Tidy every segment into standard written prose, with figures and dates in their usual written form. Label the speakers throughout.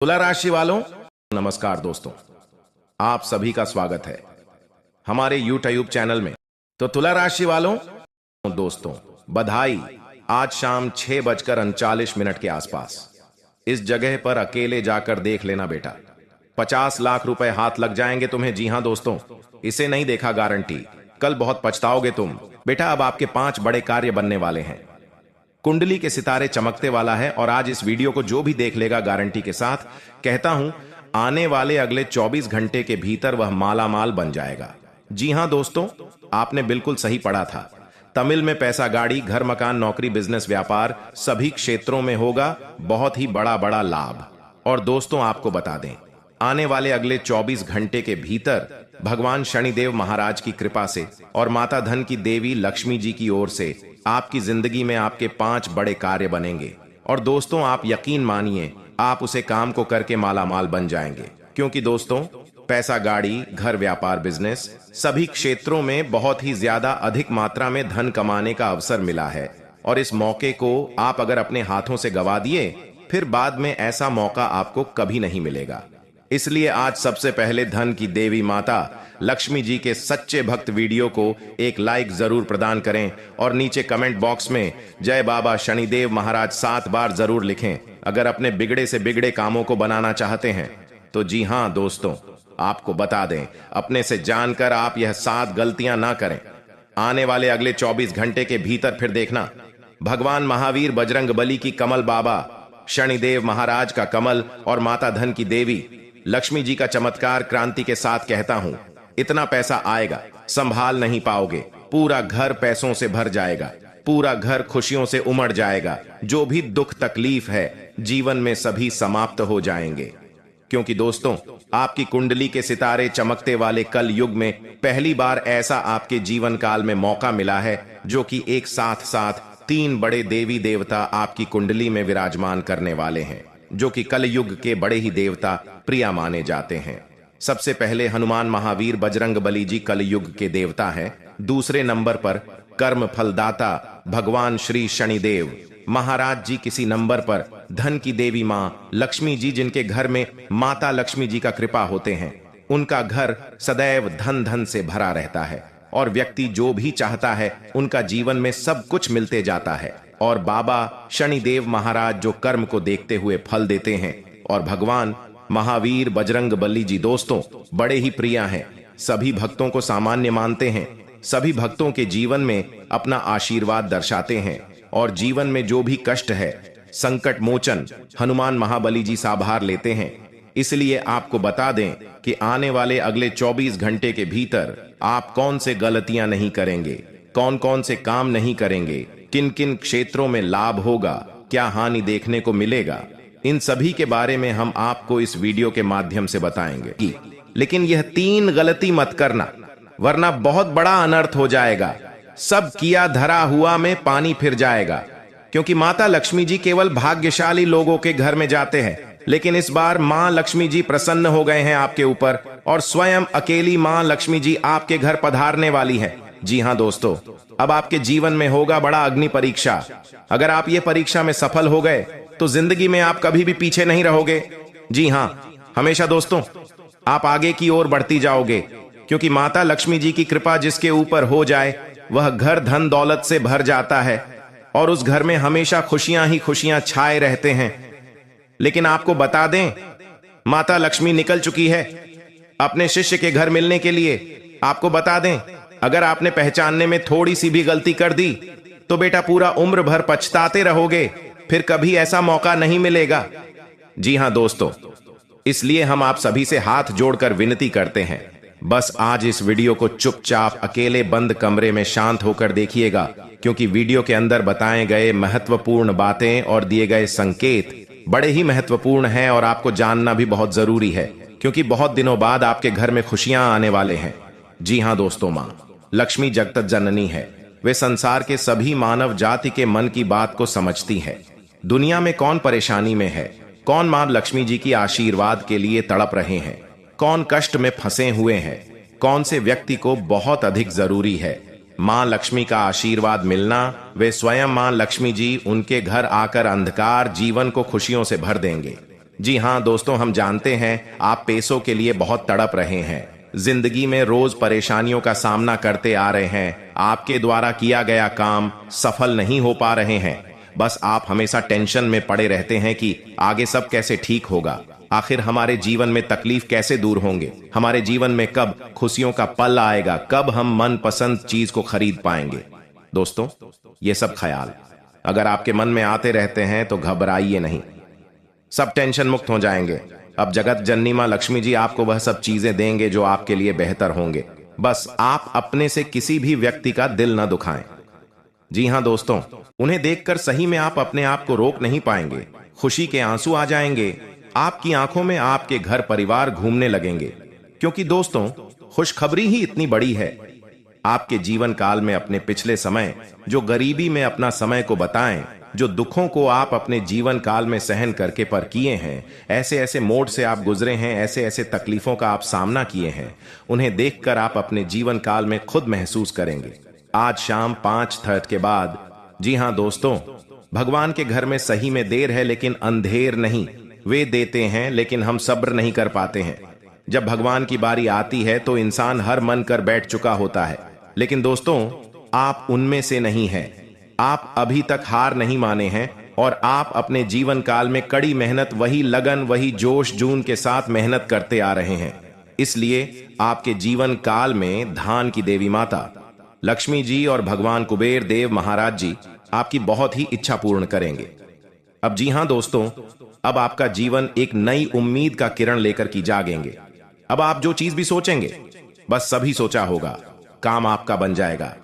Speaker 1: तुला राशि वालों, नमस्कार दोस्तों। आप सभी का स्वागत है हमारे यूट्यूब चैनल में। तो तुला राशि वालों दोस्तों, बधाई। आज शाम 6:39 के आसपास इस जगह पर अकेले जाकर देख लेना बेटा। 50 लाख रुपए हाथ लग जाएंगे तुम्हें। जी हां दोस्तों, इसे नहीं देखा गारंटी, कल बहुत पछताओगे तुम बेटा। अब आपके 5 बड़े कार्य बनने वाले हैं। कुंडली के सितारे चमकते वाला है और आज इस वीडियो को जो भी देख लेगा गारंटी के साथ कहता हूं, आने वाले अगले 24 घंटे के भीतर वह मालामाल बन जाएगा। जी हां दोस्तों, आपने बिल्कुल सही पढ़ा था। तमिल में पैसा, गाड़ी, घर, मकान, नौकरी, बिजनेस, व्यापार सभी क्षेत्रों में होगा बहुत ही बड़ा बड़ा लाभ। और दोस्तों आपको बता दें, आने वाले अगले 24 घंटे के भीतर भगवान शनिदेव महाराज की कृपा से और माता धन की देवी लक्ष्मी जी की ओर से आपकी जिंदगी में आपके 5 बड़े कार्य बनेंगे। और दोस्तों आप यकीन मानिए, आप उसे काम को करके मालामाल बन जाएंगे। क्योंकि दोस्तों पैसा, गाड़ी, घर, व्यापार, बिजनेस सभी क्षेत्रों में बहुत ही ज्यादा अधिक मात्रा में धन कमाने का अवसर मिला है। और इस मौके को आप अगर अपने हाथों से गवा दिए, फिर बाद में ऐसा मौका आपको कभी नहीं मिलेगा। इसलिए आज सबसे पहले धन की देवी माता लक्ष्मी जी के सच्चे भक्त वीडियो को एक लाइक जरूर प्रदान करें और नीचे कमेंट बॉक्स में जय बाबा शनिदेव महाराज 7 बार जरूर लिखें अगर अपने बिगड़े से बिगड़े कामों को बनाना चाहते हैं। तो जी हां दोस्तों, आपको बता दें, अपने से जानकर आप यह 7 गलतियां ना करें। आने वाले अगले 24 घंटे के भीतर फिर देखना, भगवान महावीर बजरंगबली की कमल, बाबा शनिदेव महाराज का कमल और माता धन की देवी लक्ष्मी जी का चमत्कार क्रांति के साथ कहता हूं, इतना पैसा आएगा संभाल नहीं पाओगे। पूरा घर पैसों से भर जाएगा, पूरा घर खुशियों से उमड़ जाएगा। जो भी दुख तकलीफ है जीवन में सभी समाप्त हो जाएंगे। क्योंकि दोस्तों आपकी कुंडली के सितारे चमकते वाले कल युग में पहली बार ऐसा आपके जीवन काल में मौका मिला है जो कि एक साथ साथ 3 बड़े देवी देवता आपकी कुंडली में विराजमान करने वाले हैं, जो कि कल युग के बड़े ही देवता प्रिया माने जाते हैं। सबसे पहले हनुमान महावीर बजरंगबली जी कल युग के देवता हैं। दूसरे नंबर पर कर्म फलदाता भगवान श्री शनिदेव महाराज जी। किसी नंबर पर धन की देवी मां लक्ष्मी जी, जिनके घर में माता लक्ष्मी जी का कृपा होते हैं। उनका घर सदैव धन धन से भरा रहता है और व्यक्ति जो भी चाहता है उनका जीवन में सब कुछ मिलते जाता है। और बाबा शनिदेव महाराज जो कर्म को देखते हुए फल देते हैं। और भगवान महावीर बजरंगबली जी दोस्तों बड़े ही प्रिय हैं, सभी भक्तों को सामान्य मानते हैं, सभी भक्तों के जीवन में अपना आशीर्वाद दर्शाते हैं। और जीवन में जो भी कष्ट है संकट मोचन हनुमान महाबली जी साभार लेते हैं। इसलिए आपको बता दें कि आने वाले अगले 24 घंटे के भीतर आप कौन से गलतियां नहीं करेंगे, कौन कौन से काम नहीं करेंगे, किन किन क्षेत्रों में लाभ होगा, क्या हानि देखने को मिलेगा, इन सभी के बारे में हम आपको इस वीडियो के माध्यम से बताएंगे। लेकिन यह 3 गलती मत करना, वरना बहुत बड़ा अनर्थ हो जाएगा। सब किया धरा हुआ में पानी फिर जाएगा। क्योंकि माता लक्ष्मी जी केवल भाग्यशाली लोगों के घर में जाते हैं, लेकिन इस बार मां लक्ष्मी जी प्रसन्न हो गए हैं आपके ऊपर और स्वयं अकेली मां लक्ष्मी जी आपके घर पधारने वाली है। जी हां दोस्तों, अब आपके जीवन में होगा बड़ा अग्नि परीक्षा। अगर आप ये परीक्षा में सफल हो गए तो जिंदगी में आप कभी भी पीछे नहीं रहोगे। जी हां, हमेशा दोस्तों आप आगे की ओर बढ़ती जाओगे। क्योंकि माता लक्ष्मी जी की कृपा जिसके ऊपर हो जाए वह घर धन दौलत से भर जाता है और उस घर में हमेशा खुशियां ही खुशियां छाए रहते हैं। लेकिन आपको बता दें, माता लक्ष्मी निकल चुकी है अपने शिष्य के घर मिलने के लिए। आपको बता दें, अगर आपने पहचानने में थोड़ी सी भी गलती कर दी तो बेटा पूरा उम्र भर पछताते रहोगे, फिर कभी ऐसा मौका नहीं मिलेगा। जी हां दोस्तों, इसलिए हम आप सभी से हाथ जोड़कर विनती करते हैं, बस आज इस वीडियो को चुपचाप अकेले बंद कमरे में शांत होकर देखिएगा। क्योंकि वीडियो के अंदर बताए गए महत्वपूर्ण बातें और दिए गए संकेत बड़े ही महत्वपूर्ण हैं और आपको जानना भी बहुत जरूरी है। क्योंकि बहुत दिनों बाद आपके घर में खुशियां आने वाले हैं। जी हां दोस्तों, मां लक्ष्मी जगत जननी है। वे संसार के सभी मानव जाति के मन की बात को समझती है। दुनिया में कौन परेशानी में है, कौन मां लक्ष्मी जी की आशीर्वाद के लिए तड़प रहे हैं, कौन कष्ट में फंसे हुए हैं, कौन से व्यक्ति को बहुत अधिक जरूरी है मां लक्ष्मी का आशीर्वाद मिलना, वे स्वयं मां लक्ष्मी जी उनके घर आकर अंधकार जीवन को खुशियों से भर देंगे। जी हाँ दोस्तों, हम जानते हैं आप पैसों के लिए बहुत तड़प रहे हैं, जिंदगी में रोज परेशानियों का सामना करते आ रहे हैं, आपके द्वारा किया गया काम सफल नहीं हो पा रहे हैं। बस आप हमेशा टेंशन में पड़े रहते हैं कि आगे सब कैसे ठीक होगा, आखिर हमारे जीवन में तकलीफ कैसे दूर होंगे, हमारे जीवन में कब खुशियों का पल आएगा, कब हम मनपसंद चीज को खरीद पाएंगे। दोस्तों, ये सब ख्याल अगर आपके मन में आते रहते हैं तो घबराइए नहीं, सब टेंशन मुक्त हो जाएंगे। अब जगत जननी मां लक्ष्मी जी आपको वह सब चीजें देंगे जो आपके लिए बेहतर होंगे। बस आप अपने से किसी भी व्यक्ति का दिल न दुखाएं। जी हां दोस्तों, उन्हें देखकर सही में आप अपने आप को रोक नहीं पाएंगे, खुशी के आंसू आ जाएंगे, आपकी आंखों में आपके घर परिवार घूमने लगेंगे। क्योंकि दोस्तों, खुशखबरी ही इतनी बड़ी है। आपके जीवन काल में अपने पिछले समय, जो गरीबी में अपना समय को बताएं, जो दुखों को आप अपने जीवन काल में सहन करके पर किए हैं, ऐसे ऐसे मोड़ से आप गुजरे हैं, ऐसे ऐसे तकलीफों का आप सामना किए हैं, उन्हें देखकर आप अपने जीवन काल में खुद महसूस करेंगे। आज शाम 5:30 के बाद, जी हां दोस्तों, भगवान के घर में सही में देर है लेकिन अंधेर नहीं। वे देते हैं लेकिन हम सब्र नहीं कर पाते हैं। जब भगवान की बारी आती है तो इंसान हर मन कर बैठ चुका होता है, लेकिन दोस्तों आप उनमें से नहीं हैं। आप अभी तक हार नहीं माने हैं और आप अपने जीवन काल में कड़ी मेहनत, वही लगन, वही जोश जून के साथ मेहनत करते आ रहे हैं। इसलिए आपके जीवन काल में धान की देवी माता लक्ष्मी जी और भगवान कुबेर देव महाराज जी आपकी बहुत ही इच्छा पूर्ण करेंगे। अब जी हां दोस्तों, अब आपका जीवन एक नई उम्मीद का किरण लेकर की जागेंगे। अब आप जो चीज भी सोचेंगे, बस सभी सोचा होगा, काम आपका बन जाएगा।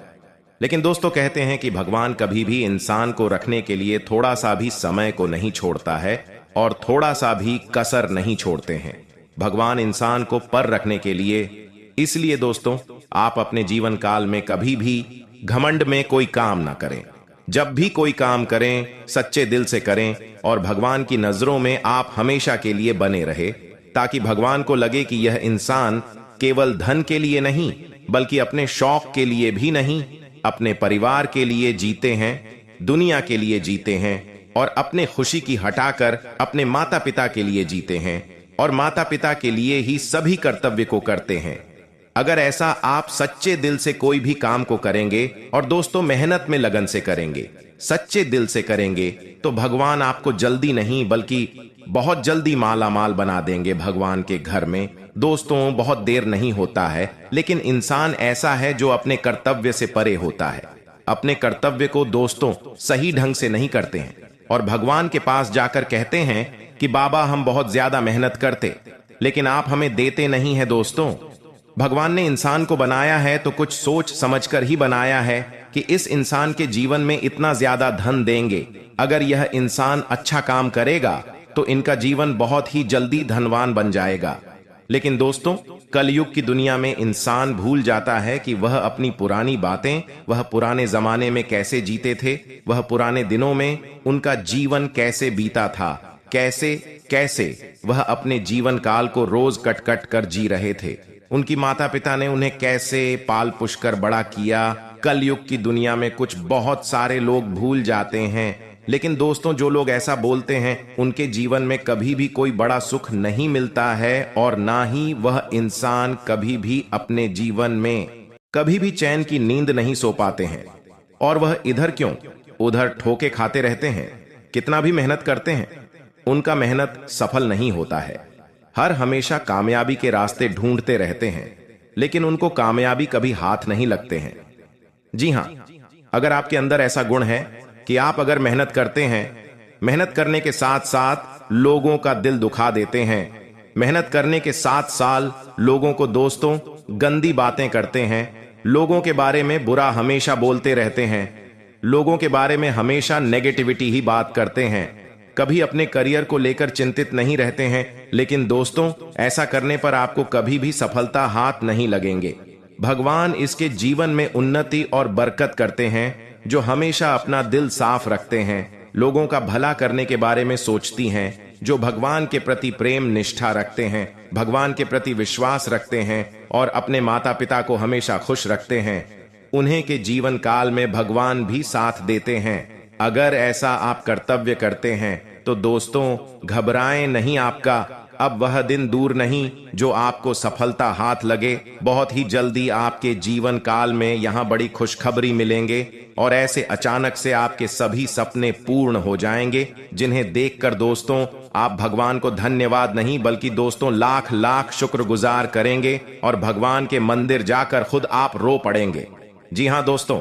Speaker 1: लेकिन दोस्तों, कहते हैं कि भगवान कभी भी इंसान को रखने के लिए थोड़ा सा भी समय को नहीं छोड़ता है और थोड़ा सा भी कसर नहीं छोड़ते हैं। भगवान इंसान को पर रखने के लिए। इसलिए दोस्तों, आप अपने जीवन काल में कभी भी घमंड में कोई काम ना करें। जब भी कोई काम करें, सच्चे दिल से करें और भगवान की नजरों में आप हमेशा के लिए बने रहे, ताकि भगवान को लगे कि यह इंसान केवल धन के लिए नहीं, बल्कि अपने शौक के लिए भी नहीं, अपने परिवार के लिए जीते हैं, दुनिया के लिए जीते हैं और अपने खुशी की हटाकर अपने माता पिता के लिए जीते हैं और माता पिता के लिए ही सभी कर्तव्य को करते हैं। अगर ऐसा आप सच्चे दिल से कोई भी काम को करेंगे और दोस्तों मेहनत में लगन से करेंगे, सच्चे दिल से करेंगे, तो भगवान आपको जल्दी नहीं बल्कि बहुत जल्दी माला माल बना देंगे भगवान के घर में। दोस्तों, बहुत देर नहीं होता है, लेकिन इंसान ऐसा है जो अपने कर्तव्य से परे होता है। अपने कर्तव्य को दोस्तों सही ढंग से नहीं करते हैं और भगवान के पास जाकर कहते हैं कि बाबा हम बहुत ज्यादा मेहनत करते, लेकिन आप हमें देते नहीं है। दोस्तों, भगवान ने इंसान को बनाया है तो कुछ सोच समझकर ही बनाया है कि इस इंसान के जीवन में इतना ज्यादा धन देंगे। अगर यह इंसान अच्छा काम करेगा तो इनका जीवन बहुत ही जल्दी धनवान बन जाएगा। लेकिन दोस्तों, कलयुग की दुनिया में इंसान भूल जाता है कि वह अपनी पुरानी बातें, वह पुराने जमाने में कैसे जीते थे, वह पुराने दिनों में उनका जीवन कैसे बीता था, कैसे कैसे वह अपने जीवन काल को रोज कट कट कर जी रहे थे। उनकी माता पिता ने उन्हें कैसे पाल पुष कर बड़ा किया। कलयुग की दुनिया में कुछ बहुत सारे लोग भूल जाते हैं, लेकिन दोस्तों जो लोग ऐसा बोलते हैं उनके जीवन में कभी भी कोई बड़ा सुख नहीं मिलता है और ना ही वह इंसान कभी भी अपने जीवन में कभी भी चैन की नींद नहीं सो पाते हैं। और वह इधर क्यों उधर ठोके खाते रहते हैं, कितना भी मेहनत करते हैं, उनका मेहनत सफल नहीं होता है। हर हमेशा कामयाबी के रास्ते ढूंढते रहते हैं, लेकिन उनको कामयाबी कभी हाथ नहीं लगते हैं। जी हां, अगर आपके अंदर ऐसा गुण है कि आप अगर मेहनत करते हैं, मेहनत करने के साथ साथ लोगों का दिल दुखा देते हैं, मेहनत करने के साथ साथ लोगों को दोस्तों गंदी बातें करते हैं, लोगों के बारे में बुरा हमेशा बोलते रहते हैं, लोगों के बारे में हमेशा नेगेटिविटी ही बात करते हैं, कभी अपने करियर को लेकर चिंतित नहीं रहते हैं, लेकिन दोस्तों ऐसा करने पर आपको कभी भी सफलता हाथ नहीं लगेंगे। भगवान इसके जीवन में उन्नति और बरकत करते हैं जो हमेशा अपना दिल साफ रखते हैं, लोगों का भला करने के बारे में सोचती हैं, जो भगवान के प्रति प्रेम निष्ठा रखते हैं, भगवान के प्रति विश्वास रखते हैं और अपने माता पिता को हमेशा खुश रखते हैं। उन्हें के जीवन काल में भगवान भी साथ देते हैं। अगर ऐसा आप कर्तव्य करते हैं तो दोस्तों घबराएं नहीं, आपका अब वह दिन दूर नहीं जो आपको सफलता हाथ लगे। बहुत ही जल्दी आपके जीवन काल में यहाँ बड़ी खुशखबरी मिलेंगे और ऐसे अचानक से आपके सभी सपने पूर्ण हो जाएंगे, जिन्हें देखकर दोस्तों आप भगवान को धन्यवाद नहीं बल्कि दोस्तों लाख लाख शुक्रगुजार करेंगे और भगवान के मंदिर जाकर खुद आप रो पड़ेंगे। जी हाँ दोस्तों,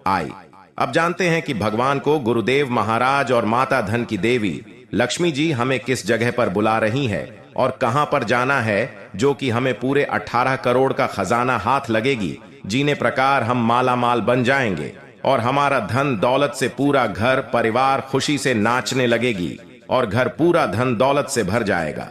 Speaker 1: आई अब जानते हैं कि भगवान को गुरुदेव महाराज और माता धन की देवी लक्ष्मी जी हमें किस जगह पर बुला रही है और कहां पर जाना है, जो कि हमें पूरे 18 करोड़ का खजाना हाथ लगेगी, जीने प्रकार हम माला माल बन जाएंगे और हमारा धन दौलत से पूरा घर परिवार खुशी से नाचने लगेगी और घर पूरा धन दौलत से भर जाएगा।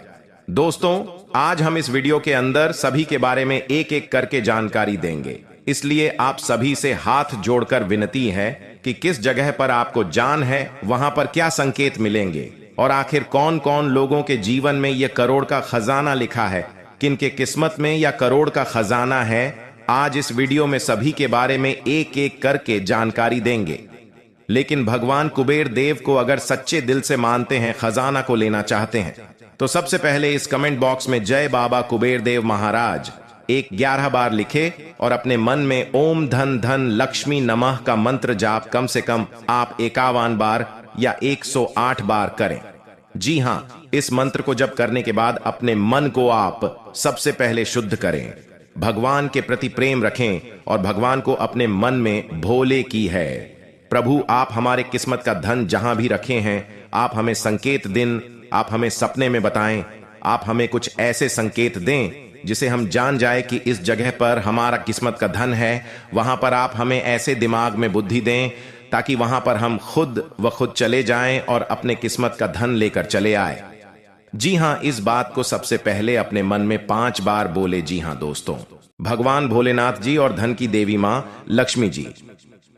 Speaker 1: दोस्तों आज हम इस वीडियो के अंदर सभी के बारे में एक एक करके जानकारी देंगे, इसलिए आप सभी से हाथ जोड़कर विनती है कि किस जगह पर आपको जान है, वहां पर क्या संकेत मिलेंगे और आखिर कौन कौन लोगों के जीवन में यह करोड़ का खजाना लिखा है, किनके किस्मत में या करोड़ का खजाना है। आज इस वीडियो में सभी के बारे में एक एक करके जानकारी देंगे। लेकिन भगवान कुबेर देव को अगर सच्चे दिल से मानते हैं, खजाना को लेना चाहते हैं, तो सबसे पहले इस कमेंट बॉक्स में जय बाबा कुबेर देव महाराज 11 बार लिखे और अपने मन में ओम धन धन लक्ष्मी नमः का मंत्र जाप कम से कम आप 51 बार या 108 बार करें। जी हाँ, इस मंत्र को जप करने के बाद अपने मन को आप सबसे पहले शुद्ध करें, भगवान के प्रति प्रेम रखें और भगवान को अपने मन में भोले की है। प्रभु आप हमारे किस्मत का धन जहां भी रखे हैं, आप हमें संकेत दिन, आप हमें सपने में बताएं, आप हमें कुछ ऐसे संकेत दें जिसे हम जान जाए कि इस जगह पर हमारा किस्मत का धन है। वहां पर आप हमें ऐसे दिमाग में बुद्धि दें ताकि वहां पर हम खुद चले जाएं और अपने किस्मत का धन लेकर चले आए। जी हां, इस बात को सबसे पहले अपने मन में 5 बार बोले। जी हां दोस्तों, भगवान भोलेनाथ जी और धन की देवी मां लक्ष्मी जी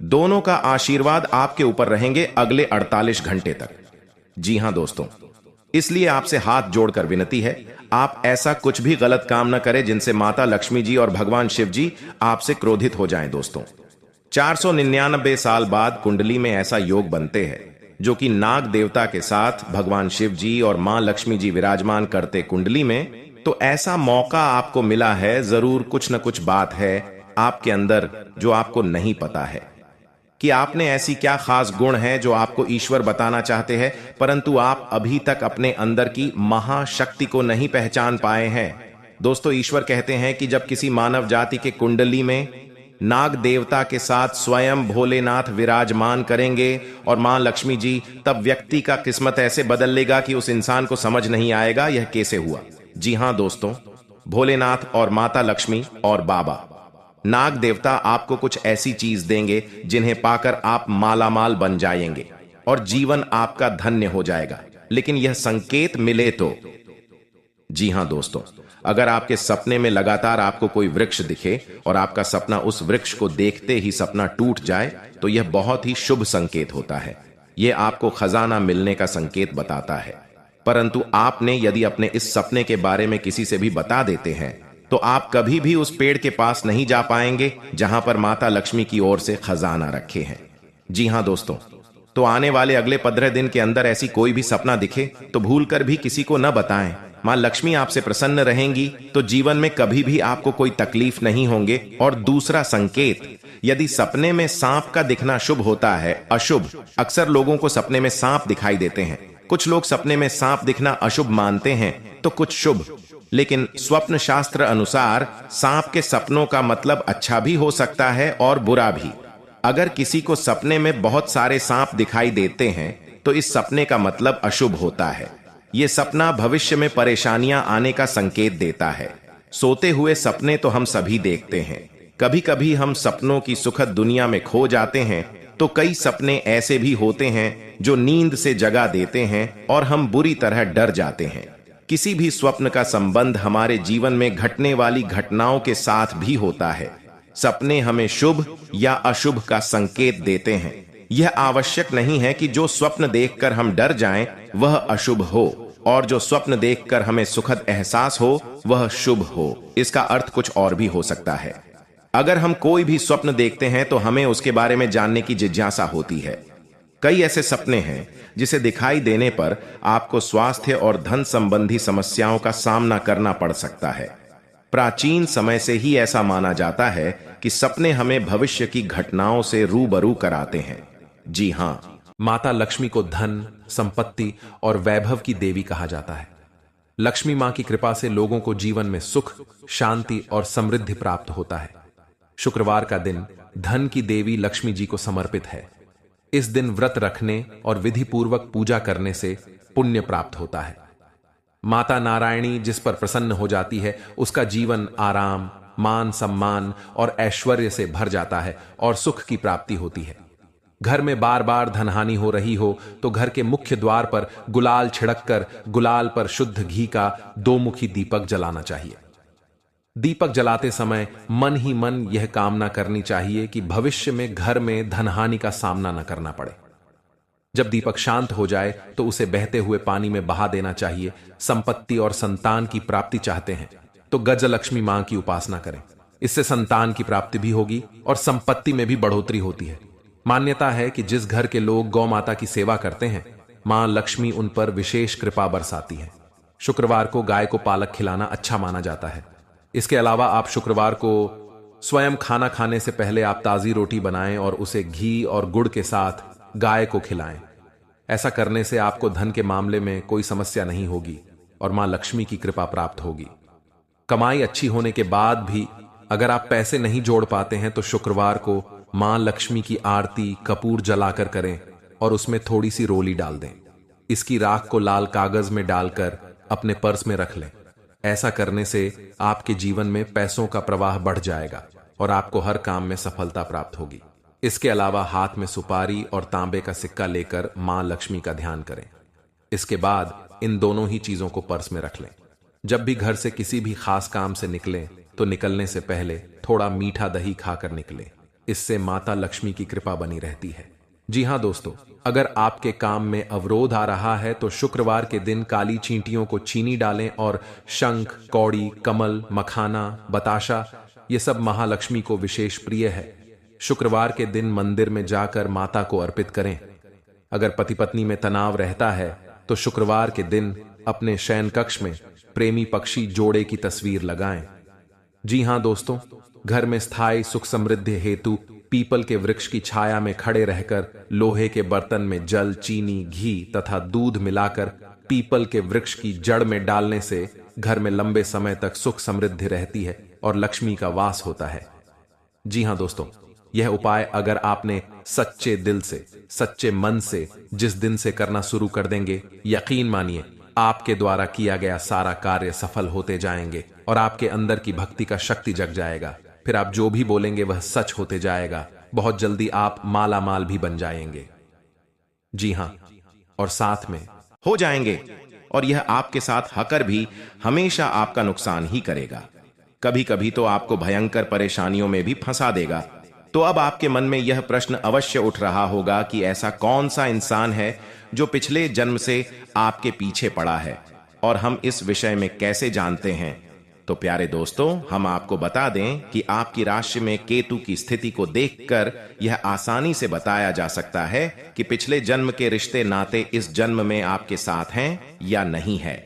Speaker 1: दोनों का आशीर्वाद आपके ऊपर रहेंगे अगले 48 घंटे तक। जी हां दोस्तों, इसलिए आपसे हाथ जोड़कर विनती है, आप ऐसा कुछ भी गलत काम न करें जिनसे माता लक्ष्मी जी और भगवान शिव जी आपसे क्रोधित हो जाएं। दोस्तों 499 साल बाद कुंडली में ऐसा योग बनते हैं जो कि नाग देवता के साथ भगवान शिव जी और मां लक्ष्मी जी विराजमान करते कुंडली में, तो ऐसा मौका आपको मिला है। जरूर कुछ न कुछ बात है आपके अंदर जो आपको नहीं पता है कि आपने ऐसी क्या खास गुण है जो आपको ईश्वर बताना चाहते हैं, परंतु आप अभी तक अपने अंदर की महाशक्ति को नहीं पहचान पाए हैं। दोस्तों ईश्वर कहते हैं कि जब किसी मानव जाति के कुंडली में नाग देवता के साथ स्वयं भोलेनाथ विराजमान करेंगे और मां लक्ष्मी जी, तब व्यक्ति का किस्मत ऐसे बदल लेगा कि उस इंसान को समझ नहीं आएगा यह कैसे हुआ। जी हां दोस्तों, भोलेनाथ और माता लक्ष्मी और बाबा नाग देवता आपको कुछ ऐसी चीज देंगे जिन्हें पाकर आप मालामाल बन जाएंगे और जीवन आपका धन्य हो जाएगा। लेकिन यह संकेत मिले तो। जी हां दोस्तों, अगर आपके सपने में लगातार आपको कोई वृक्ष दिखे और आपका सपना उस वृक्ष को देखते ही सपना टूट जाए, तो यह बहुत ही शुभ संकेत होता है। यह आपको खजाना मिलने का संकेत बताता है। परंतु आपने यदि अपने इस सपने के बारे में किसी से भी बता देते हैं, तो आप कभी भी उस पेड़ के पास नहीं जा पाएंगे जहां पर माता लक्ष्मी की ओर से खजाना रखे हैं। जी हां दोस्तों, तो आने वाले अगले 15 दिन के अंदर ऐसी कोई भी सपना दिखे तो भूलकर भी किसी को न बताएं। मां लक्ष्मी आपसे प्रसन्न रहेंगी तो जीवन में कभी भी आपको कोई तकलीफ नहीं होंगे। और दूसरा संकेत, यदि सपने में सांप का दिखना शुभ होता है अशुभ, अक्सर लोगों को सपने में सांप दिखाई देते हैं। कुछ लोग सपने में सांप दिखना अशुभ मानते हैं तो कुछ शुभ, लेकिन स्वप्न शास्त्र अनुसार सांप के सपनों का मतलब अच्छा भी हो सकता है और बुरा भी। अगर किसी को सपने में बहुत सारे सांप दिखाई देते हैं तो इस सपने का मतलब अशुभ होता है। यह सपना भविष्य में परेशानियां आने का संकेत देता है। सोते हुए सपने तो हम सभी देखते हैं। कभी कभी हम सपनों की सुखद दुनिया में खो जाते हैं, तो कई सपने ऐसे भी होते हैं जो नींद से जगा देते हैं और हम बुरी तरह डर जाते हैं। किसी भी स्वप्न का संबंध हमारे जीवन में घटने वाली घटनाओं के साथ भी होता है। सपने हमें शुभ या अशुभ का संकेत देते हैं। यह आवश्यक नहीं है कि जो स्वप्न देखकर हम डर जाएं वह अशुभ हो और जो स्वप्न देखकर हमें सुखद एहसास हो वह शुभ हो। इसका अर्थ कुछ और भी हो सकता है। अगर हम कोई भी स्वप्न देखते हैं तो हमें उसके बारे में जानने की जिज्ञासा होती है। कई ऐसे सपने हैं जिसे दिखाई देने पर आपको स्वास्थ्य और धन संबंधी समस्याओं का सामना करना पड़ सकता है। प्राचीन समय से ही ऐसा माना जाता है कि सपने हमें भविष्य की घटनाओं से रूबरू कराते हैं। जी हां,
Speaker 2: माता लक्ष्मी को धन, संपत्ति और वैभव की देवी कहा जाता है। लक्ष्मी मां की कृपा से लोगों को जीवन में सुख, शांति और समृद्धि प्राप्त होता है। शुक्रवार का दिन धन की देवी लक्ष्मी जी को समर्पित है। इस दिन व्रत रखने और विधि पूर्वक पूजा करने से पुण्य प्राप्त होता है। माता नारायणी जिस पर प्रसन्न हो जाती है, उसका जीवन आराम, मान सम्मान और ऐश्वर्य से भर जाता है और सुख की प्राप्ति होती है। घर में बार बार धनहानि हो रही हो तो घर के मुख्य द्वार पर गुलाल छिड़ककर गुलाल पर शुद्ध घी का 2 मुखी दीपक जलाना चाहिए। दीपक जलाते समय मन ही मन यह कामना करनी चाहिए कि भविष्य में घर में धनहानि का सामना न करना पड़े। जब दीपक शांत हो जाए तो उसे बहते हुए पानी में बहा देना चाहिए। संपत्ति और संतान की प्राप्ति चाहते हैं तो गजलक्ष्मी मां की उपासना करें। इससे संतान की प्राप्ति भी होगी और संपत्ति में भी बढ़ोतरी होती है। मान्यता है कि जिस घर के लोग गौ माता की सेवा करते हैं, मां लक्ष्मी उन पर विशेष कृपा बरसाती है। शुक्रवार को गाय को पालक खिलाना अच्छा माना जाता है। इसके अलावा आप शुक्रवार को स्वयं खाना खाने से पहले आप ताजी रोटी बनाएं और उसे घी और गुड़ के साथ गाय को खिलाएं। ऐसा करने से आपको धन के मामले में कोई समस्या नहीं होगी और मां लक्ष्मी की कृपा प्राप्त होगी। कमाई अच्छी होने के बाद भी अगर आप पैसे नहीं जोड़ पाते हैं तो शुक्रवार को मां लक्ष्मी की आरती कपूर जलाकर करें और उसमें थोड़ी सी रोली डाल दें। इसकी राख को लाल कागज में डालकर अपने पर्स में रख लें। ऐसा करने से आपके जीवन में पैसों का प्रवाह बढ़ जाएगा और आपको हर काम में सफलता प्राप्त होगी। इसके अलावा हाथ में सुपारी और तांबे का सिक्का लेकर मां लक्ष्मी का ध्यान करें। इसके बाद इन दोनों ही चीजों को पर्स में रख लें। जब भी घर से किसी भी खास काम से निकलें तो निकलने से पहले थोड़ा मीठा दही खाकर निकलें। इससे माता लक्ष्मी की कृपा बनी रहती है। जी हां दोस्तों, अगर आपके काम में अवरोध आ रहा है तो शुक्रवार के दिन काली चींटियों को चीनी डालें और शंख, कौड़ी, कमल, मखाना, बताशा ये सब महालक्ष्मी को विशेष प्रिय है। शुक्रवार के दिन मंदिर में जाकर माता को अर्पित करें। अगर पति पत्नी में तनाव रहता है तो शुक्रवार के दिन अपने शयन कक्ष में प्रेमी पक्षी जोड़े की तस्वीर लगाएं। जी हां दोस्तों, घर में स्थायी सुख समृद्धि हेतु पीपल के वृक्ष की छाया में खड़े रहकर लोहे के बर्तन में जल, चीनी, घी तथा दूध मिलाकर पीपल के वृक्ष की जड़ में डालने से घर में लंबे समय तक सुख समृद्धि रहती है और लक्ष्मी का वास होता है। जी हां दोस्तों, यह उपाय अगर आपने सच्चे दिल से, सच्चे मन से जिस दिन से करना शुरू कर देंगे, यकीन मानिए आपके द्वारा किया गया सारा कार्य सफल होते जाएंगे और आपके अंदर की भक्ति का शक्ति जग जाएगा। फिर आप जो भी बोलेंगे वह सच होते जाएगा। बहुत जल्दी आप माला माल भी बन जाएंगे। जी हां, और साथ में
Speaker 1: हो जाएंगे। और यह आपके साथ हकर भी हमेशा आपका नुकसान ही करेगा। कभी कभी तो आपको भयंकर परेशानियों में भी फंसा देगा। तो अब आपके मन में यह प्रश्न अवश्य उठ रहा होगा कि ऐसा कौन सा इंसान है जो पिछले जन्म से आपके पीछे पड़ा है और हम इस विषय में कैसे जानते हैं। तो प्यारे दोस्तों, हम आपको बता दें कि आपकी राशि में केतु की स्थिति को देखकर यह आसानी से बताया जा सकता है कि पिछले जन्म के रिश्ते नाते इस जन्म में आपके साथ हैं या नहीं है,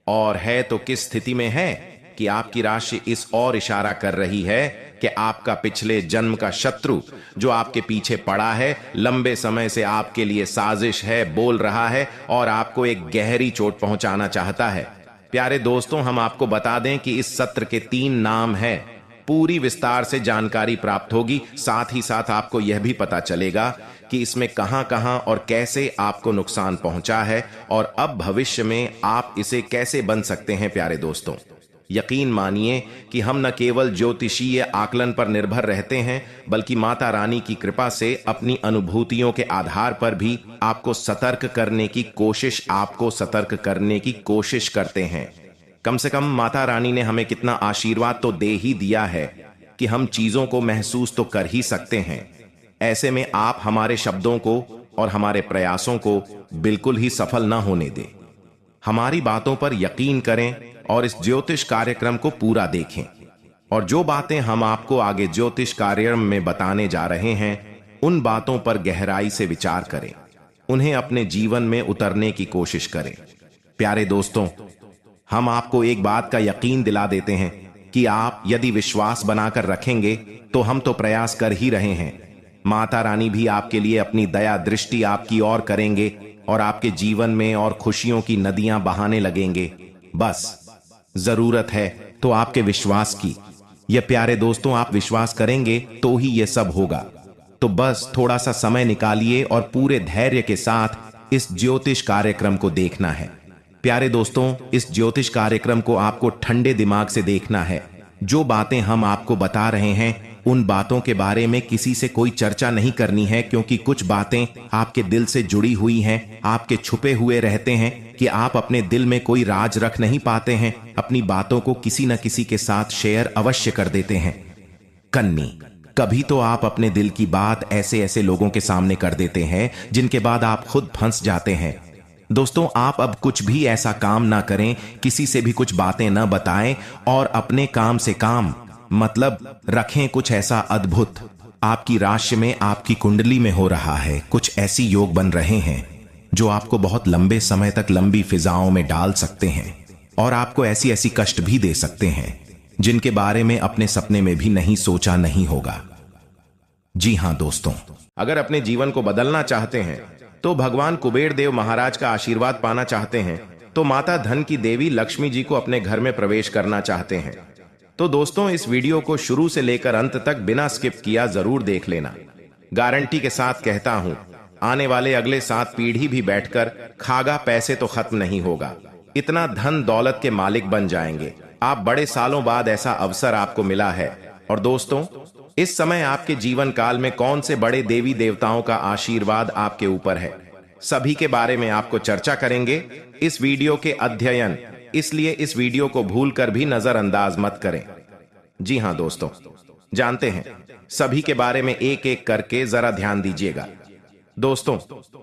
Speaker 1: और है तो किस स्थिति में है कि आपकी राशि इस ओर इशारा कर रही है कि आपका पिछले जन्म का शत्रु जो आपके पीछे पड़ा है, लंबे समय से आपके लिए साजिश है, बोल रहा है और आपको एक गहरी चोट पहुंचाना चाहता है। प्यारे दोस्तों, हम आपको बता दें कि इस सत्र के 3 नाम हैं। पूरी विस्तार से जानकारी प्राप्त होगी। साथ ही साथ आपको यह भी पता चलेगा कि इसमें कहां कहां और कैसे आपको नुकसान पहुंचा है और अब भविष्य में आप इसे कैसे बन सकते हैं। प्यारे दोस्तों, यकीन मानिए कि हम न केवल ज्योतिषीय आकलन पर निर्भर रहते हैं, बल्कि माता रानी की कृपा से अपनी अनुभूतियों के आधार पर भी आपको सतर्क करने की कोशिश करते हैं। कम से कम माता रानी ने हमें कितना आशीर्वाद तो दे ही दिया है कि हम चीजों को महसूस तो कर ही सकते हैं। ऐसे में आप हमारे शब्दों को और हमारे प्रयासों को बिल्कुल ही सफल न होने दें। हमारी बातों पर यकीन करें और इस ज्योतिष कार्यक्रम को पूरा देखें। और जो बातें हम आपको आगे ज्योतिष कार्यक्रम में बताने जा रहे हैं, उन बातों पर गहराई से विचार करें, उन्हें अपने जीवन में उतरने की कोशिश करें। प्यारे दोस्तों, हम आपको एक बात का यकीन दिला देते हैं कि आप यदि विश्वास बनाकर रखेंगे तो हम तो प्रयास कर ही रहे हैं। माता रानी भी आपके लिए अपनी दया दृष्टि आपकी ओर करेंगे और आपके जीवन में और खुशियों की नदियां बहाने लगेंगे। बस जरूरत है तो आपके विश्वास की। यह प्यारे दोस्तों, आप विश्वास करेंगे तो ही यह सब होगा। तो बस थोड़ा सा समय निकालिए और पूरे धैर्य के साथ इस ज्योतिष कार्यक्रम को देखना है। प्यारे दोस्तों, इस ज्योतिष कार्यक्रम को आपको ठंडे दिमाग से देखना है। जो बातें हम आपको बता रहे हैं उन बातों के बारे में किसी से कोई चर्चा नहीं करनी है, क्योंकि कुछ बातें आपके दिल से जुड़ी हुई हैं, आपके छुपे हुए रहते हैं कि आप अपने दिल में कोई राज रख नहीं पाते हैं, अपनी बातों को किसी न किसी के साथ शेयर अवश्य कर देते हैं। कन्नी, कभी तो आप अपने दिल की बात ऐसे ऐसे लोगों के सामने कर देते हैं जिनके बाद आप खुद फंस जाते हैं। दोस्तों, आप अब कुछ भी ऐसा काम ना करें, किसी से भी कुछ बातें ना बताएं और अपने काम से काम मतलब रखें। कुछ ऐसा अद्भुत आपकी राशि में, आपकी कुंडली में हो रहा है। कुछ ऐसी योग बन रहे हैं जो आपको बहुत लंबे समय तक लंबी फिजाओं में डाल सकते हैं और आपको ऐसी ऐसी कष्ट भी दे सकते हैं जिनके बारे में अपने सपने में भी नहीं सोचा नहीं होगा। जी हां दोस्तों, अगर अपने जीवन को बदलना चाहते हैं तो भगवान कुबेर देव महाराज का आशीर्वाद पाना चाहते हैं तो माता धन की देवी लक्ष्मी जी को अपने घर में प्रवेश करना चाहते हैं तो दोस्तों, इस वीडियो को शुरू से लेकर अंत तक बिना स्किप किया जरूर देख लेना। गारंटी के साथ कहता हूं, आने वाले अगले 7 पीढ़ी भी बैठकर खागा पैसे तो खत्म नहीं होगा। इतना धन दौलत के मालिक बन जाएंगे आप। बड़े सालों बाद ऐसा अवसर आपको मिला है। और दोस्तों, इस समय आपके जीवन काल में कौन से बड़े देवी देवताओं का आशीर्वाद आपके ऊपर है, सभी के बारे में आपको चर्चा करेंगे इस वीडियो के अध्ययन। इसलिए इस वीडियो को भूलकर भी नजरअंदाज मत करें। जी हां दोस्तों, जानते हैं सभी के बारे में एक एक करके जरा ध्यान दीजिएगा। दोस्तों,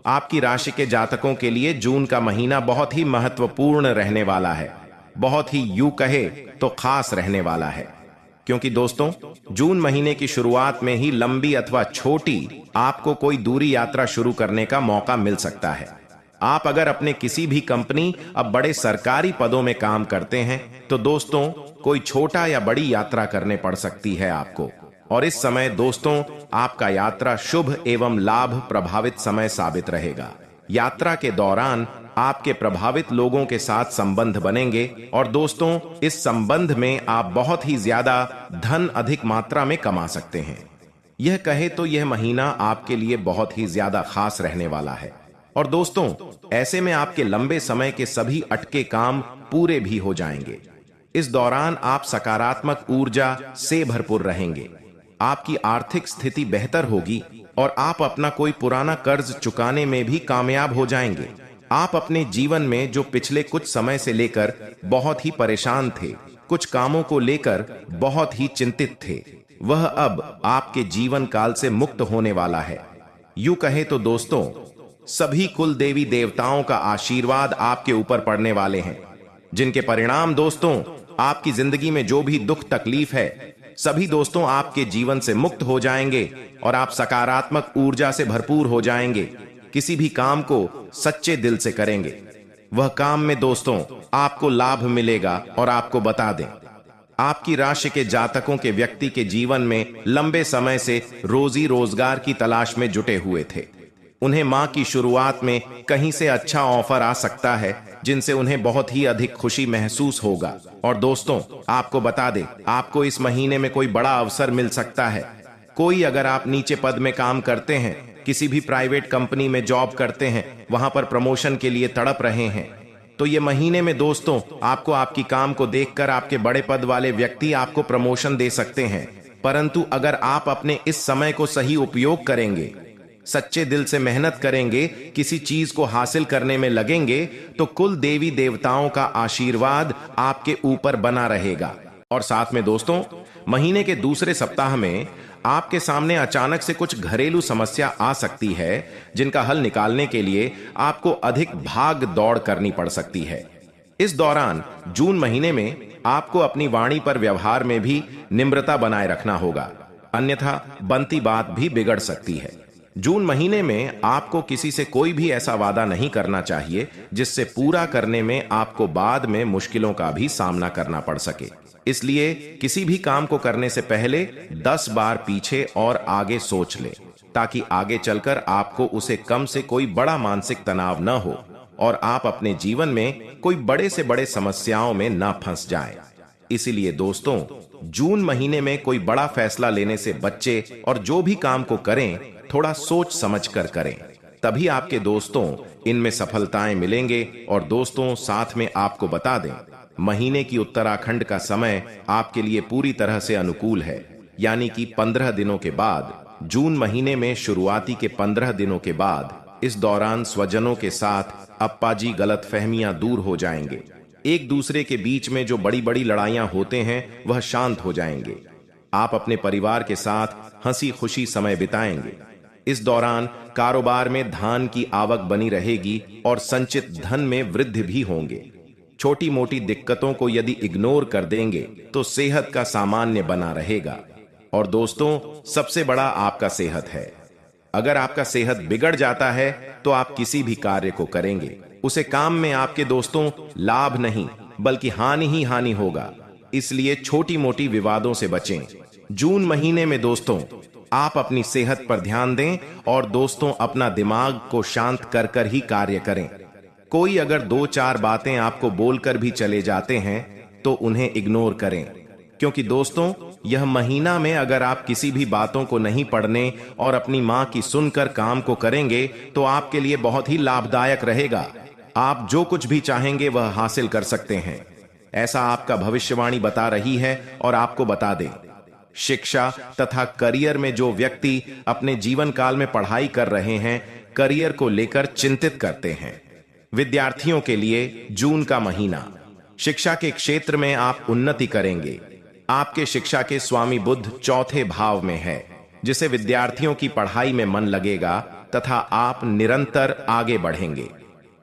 Speaker 1: आपकी राशि के जातकों के लिए जून का महीना बहुत ही महत्वपूर्ण रहने वाला है। बहुत ही यूं कहे तो खास रहने वाला है, क्योंकि दोस्तों, जून महीने की शुरुआत में ही लंबी अथवा छोटी आपको कोई दूरी यात्रा शुरू करने का मौका मिल सकता है। आप अगर अपने किसी भी कंपनी अब बड़े सरकारी पदों में काम करते हैं तो दोस्तों, कोई छोटा या बड़ी यात्रा करने पड़ सकती है आपको। और इस समय दोस्तों, आपका यात्रा शुभ एवं लाभ प्रभावित समय साबित रहेगा। यात्रा के दौरान आपके प्रभावित लोगों के साथ संबंध बनेंगे और दोस्तों, इस संबंध में आप बहुत ही ज्यादा धन अधिक मात्रा में कमा सकते हैं। यह कहे तो यह महीना आपके लिए बहुत ही ज्यादा खास रहने वाला है। और दोस्तों, ऐसे में आपके लंबे समय के सभी अटके काम पूरे भी हो जाएंगे। इस दौरान आप सकारात्मक ऊर्जा से भरपूर रहेंगे। आपकी आर्थिक स्थिति बेहतर होगी और आप अपना कोई पुराना कर्ज चुकाने में भी कामयाब हो जाएंगे। आप अपने जीवन में जो पिछले कुछ समय से लेकर बहुत ही परेशान थे, कुछ कामों को लेकर बहुत ही चिंतित थे, वह अब आपके जीवन काल से मुक्त होने वाला है। यूं कहे तो दोस्तों, सभी कुल देवी देवताओं का आशीर्वाद आपके ऊपर पड़ने वाले हैं, जिनके परिणाम दोस्तों, आपकी जिंदगी में जो भी दुख तकलीफ है सभी दोस्तों आपके जीवन से मुक्त हो जाएंगे और आप सकारात्मक ऊर्जा से भरपूर हो जाएंगे। किसी भी काम को सच्चे दिल से करेंगे, वह काम में दोस्तों आपको लाभ मिलेगा। और आपको बता दें, आपकी राशि के जातकों के व्यक्ति के जीवन में लंबे समय से रोजी रोजगार की तलाश में जुटे हुए थे। उन्हें माह की शुरुआत में कहीं से अच्छा ऑफर आ सकता है जिनसे उन्हें बहुत ही अधिक खुशी महसूस होगा। और दोस्तों, आपको बता दें, आपको इस महीने में कोई बड़ा अवसर मिल सकता है। कोई अगर आप नीचे पद में काम करते हैं, किसी भी प्राइवेट कंपनी में जॉब करते हैं, वहां पर प्रमोशन के लिए तड़प रहे हैं, तो ये महीने में दोस्तों आपको आपकी काम को देखकर आपके बड़े पद वाले व्यक्ति आपको प्रमोशन दे सकते हैं। परंतु अगर आप अपने इस समय को सही उपयोग करेंगे, सच्चे दिल से मेहनत करेंगे, किसी चीज को हासिल करने में लगेंगे, तो कुल देवी देवताओं का आशीर्वाद आपके ऊपर बना रहेगा। और साथ में दोस्तों, महीने के दूसरे सप्ताह में आपके सामने अचानक से कुछ घरेलू समस्या आ सकती है, जिनका हल निकालने के लिए आपको अधिक भाग दौड़ करनी पड़ सकती है। इस दौरान जून महीने में आपको अपनी वाणी पर व्यवहार में भी निम्रता बनाए रखना होगा, अन्यथा बनती बात भी बिगड़ सकती है। जून महीने में आपको किसी से कोई भी ऐसा वादा नहीं करना चाहिए जिससे पूरा करने में आपको बाद में मुश्किलों का भी सामना करना पड़ सके। इसलिए किसी भी काम को करने से पहले 10 बार पीछे और आगे सोच ले, ताकि आगे चलकर आपको उसे कम से कोई बड़ा मानसिक तनाव न हो और आप अपने जीवन में कोई बड़े से बड़े समस्याओं में ना फंस जाएं। इसीलिए दोस्तों, जून महीने में कोई बड़ा फैसला लेने से बच्चे और जो भी काम को करें थोड़ा सोच समझ कर करें, तभी आपके दोस्तों इनमें सफलताएं मिलेंगे। और दोस्तों, साथ में आपको बता दें, महीने की उत्तराखंड का समय आपके लिए पूरी तरह से अनुकूल है, यानी कि 15 दिनों के बाद, जून महीने में शुरुआती के 15 दिनों के बाद इस दौरान स्वजनों के साथ अप्पाजी गलतफहमियां दूर हो जाएंगे। एक दूसरे के बीच में जो बड़ी बड़ी लड़ाइयां होते हैं वह शांत हो जाएंगे। आप अपने परिवार के साथ हंसी खुशी समय बिताएंगे। इस दौरान कारोबार में धान की आवक बनी रहेगी और संचित धन में वृद्धि भी होंगे। छोटी मोटी दिक्कतों को यदि इग्नोर कर देंगे तो सेहत का सामान्य बना रहेगा। और दोस्तों, सबसे बड़ा आपका सेहत है। अगर आपका सेहत बिगड़ जाता है तो आप किसी भी कार्य को करेंगे, उसे काम में आपके दोस्तों लाभ नहीं बल्कि हानि ही हानि होगा। इसलिए छोटी मोटी विवादों से बचें। जून महीने में दोस्तों, आप अपनी सेहत पर ध्यान दें और दोस्तों, अपना दिमाग को शांत कर कर ही कार्य करें। कोई अगर 2-4 बातें आपको बोलकर भी चले जाते हैं तो उन्हें इग्नोर करें, क्योंकि दोस्तों, यह महीना में अगर आप किसी भी बातों को नहीं पढ़ने और अपनी मां की सुनकर काम को करेंगे तो आपके लिए बहुत ही लाभदायक रहेगा। आप जो कुछ भी चाहेंगे वह हासिल कर सकते हैं, ऐसा आपका भविष्यवाणी बता रही है। और आपको बता दें, शिक्षा तथा करियर में जो व्यक्ति अपने जीवन काल में पढ़ाई कर रहे हैं, करियर को लेकर चिंतित करते हैं, विद्यार्थियों के लिए जून का महीना, शिक्षा के क्षेत्र में आप उन्नति करेंगे। आपके शिक्षा के स्वामी बुध चौथे भाव में है, जिससे विद्यार्थियों की पढ़ाई में मन लगेगा तथा आप निरंतर आगे बढ़ेंगे।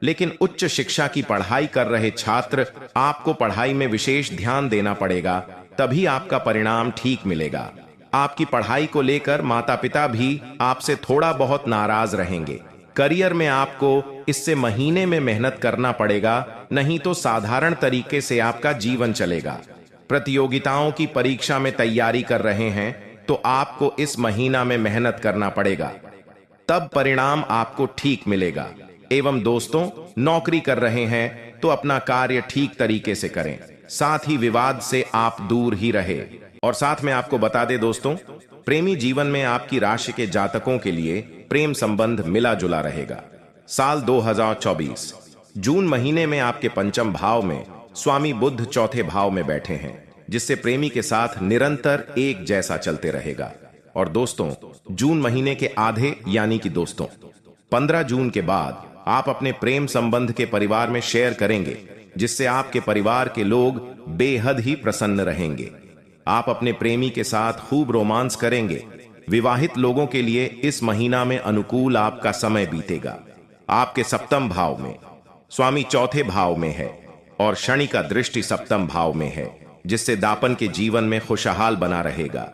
Speaker 1: लेकिन उच्च शिक्षा की पढ़ाई कर रहे छात्र, आपको पढ़ाई में विशेष ध्यान देना पड़ेगा, तभी आपका परिणाम ठीक मिलेगा। आपकी पढ़ाई को लेकर माता पिता भी आपसे थोड़ा बहुत नाराज रहेंगे। करियर में आपको इससे महीने में मेहनत करना पड़ेगा, नहीं तो साधारण तरीके से आपका जीवन चलेगा। प्रतियोगिताओं की परीक्षा में तैयारी कर रहे हैं तो आपको इस महीना में मेहनत करना पड़ेगा, तब परिणाम आपको ठीक मिलेगा। एवं दोस्तों, नौकरी कर रहे हैं तो अपना कार्य ठीक तरीके से करें, साथ ही विवाद से आप दूर ही रहे। और साथ में आपको बता दें दोस्तों, प्रेमी जीवन में आपकी राशि के जातकों के लिए प्रेम संबंध मिला जुला रहेगा। साल 2024 जून महीने में आपके पंचम भाव में स्वामी बुध चौथे भाव में बैठे हैं, जिससे प्रेमी के साथ निरंतर एक जैसा चलते रहेगा। और दोस्तों, जून महीने के आधे यानी कि दोस्तों 15 जून के बाद आप अपने प्रेम संबंध के परिवार में शेयर करेंगे, जिससे आपके परिवार के लोग बेहद ही प्रसन्न रहेंगे। आप अपने प्रेमी के साथ खूब रोमांस करेंगे। विवाहित लोगों के लिए इस महीना में अनुकूल आपका समय बीतेगा। आपके सप्तम भाव में स्वामी चौथे भाव में है और शनि का दृष्टि सप्तम भाव में है, जिससे दापन के जीवन में खुशहाल बना रहेगा।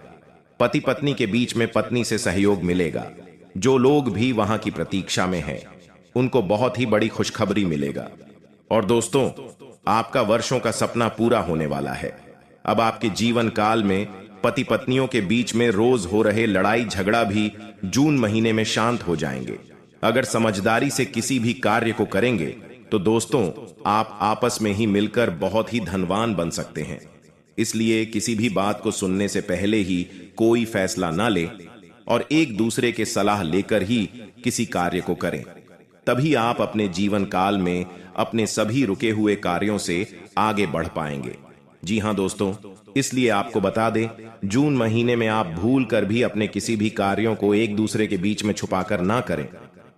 Speaker 1: पति पत्नी के बीच में पत्नी से सहयोग मिलेगा। जो लोग भी वहां की प्रतीक्षा में हैं, उनको बहुत ही बड़ी खुशखबरी मिलेगा। और दोस्तों, आपका वर्षों का सपना पूरा होने वाला है। अब आपके जीवन काल में पति पत्नियों के बीच में रोज हो रहे लड़ाई झगड़ा भी जून महीने में शांत हो जाएंगे। अगर समझदारी से किसी भी कार्य को करेंगे तो दोस्तों, आप आपस में ही मिलकर बहुत ही धनवान बन सकते हैं। इसलिए किसी भी बात को सुनने से पहले ही कोई फैसला ना ले और एक दूसरे के सलाह लेकर ही किसी कार्य को करें, तभी आप अपने जीवन काल में अपने सभी रुके हुए कार्यों से आगे बढ़ पाएंगे। जी हां दोस्तों, इसलिए आपको बता दें, जून महीने में आप भूल कर भी अपने किसी भी कार्यों को एक दूसरे के बीच में छुपाकर ना करें।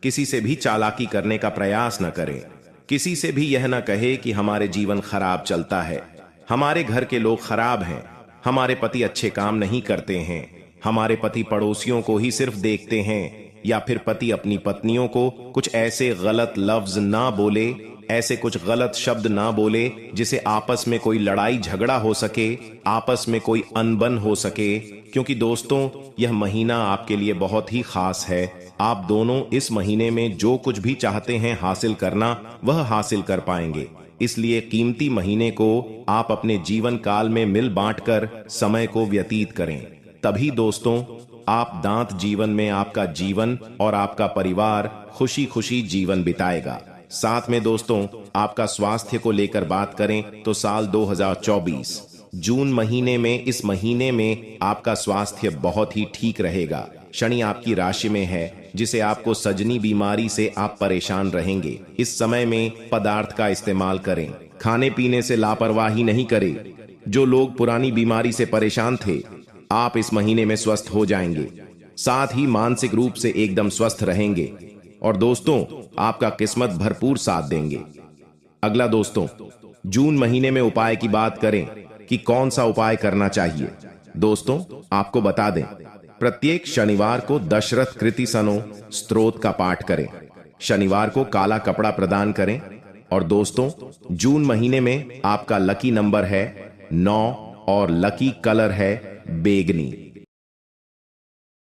Speaker 1: किसी से भी चालाकी करने का प्रयास न करें। किसी से भी यह न कहे कि हमारे जीवन खराब चलता है, हमारे घर के लोग खराब हैं, हमारे पति अच्छे काम नहीं करते हैं, हमारे पति पड़ोसियों को ही सिर्फ देखते हैं, या फिर पति अपनी पत्नियों को कुछ ऐसे गलत लफ्ज ना बोले। ऐसे कुछ गलत शब्द ना बोले जिसे आपस में कोई लड़ाई झगड़ा हो सके, आपस में कोई अनबन हो सके, क्योंकि दोस्तों यह महीना आपके लिए बहुत ही खास है। आप दोनों इस महीने में जो कुछ भी चाहते हैं हासिल करना, वह हासिल कर पाएंगे। इसलिए कीमती महीने को आप अपने जीवन काल में मिल बांटकर समय को व्यतीत करें। तभी दोस्तों आप दांत जीवन में आपका जीवन और आपका परिवार खुशी खुशी जीवन बिताएगा। साथ में दोस्तों आपका स्वास्थ्य को लेकर बात करें तो साल 2024 जून महीने में, इस महीने में आपका स्वास्थ्य बहुत ही ठीक रहेगा। शनि आपकी राशि में है, जिसे आपको सजनी बीमारी से आप परेशान रहेंगे। इस समय में पदार्थ का इस्तेमाल करें, खाने पीने से लापरवाही नहीं करें। जो लोग पुरानी बीमारी से परेशान थे, आप इस महीने में स्वस्थ हो जाएंगे, साथ ही मानसिक रूप से एकदम स्वस्थ रहेंगे और दोस्तों आपका किस्मत भरपूर साथ देंगे। अगला दोस्तों जून महीने में उपाय की बात करें कि कौन सा उपाय करना चाहिए। दोस्तों आपको बता दें, प्रत्येक शनिवार को दशरथ कृति सनो स्तोत्र का पाठ करें, शनिवार को काला कपड़ा प्रदान करें। और दोस्तों जून महीने में आपका लकी नंबर है 9 और लकी कलर है बैगनी।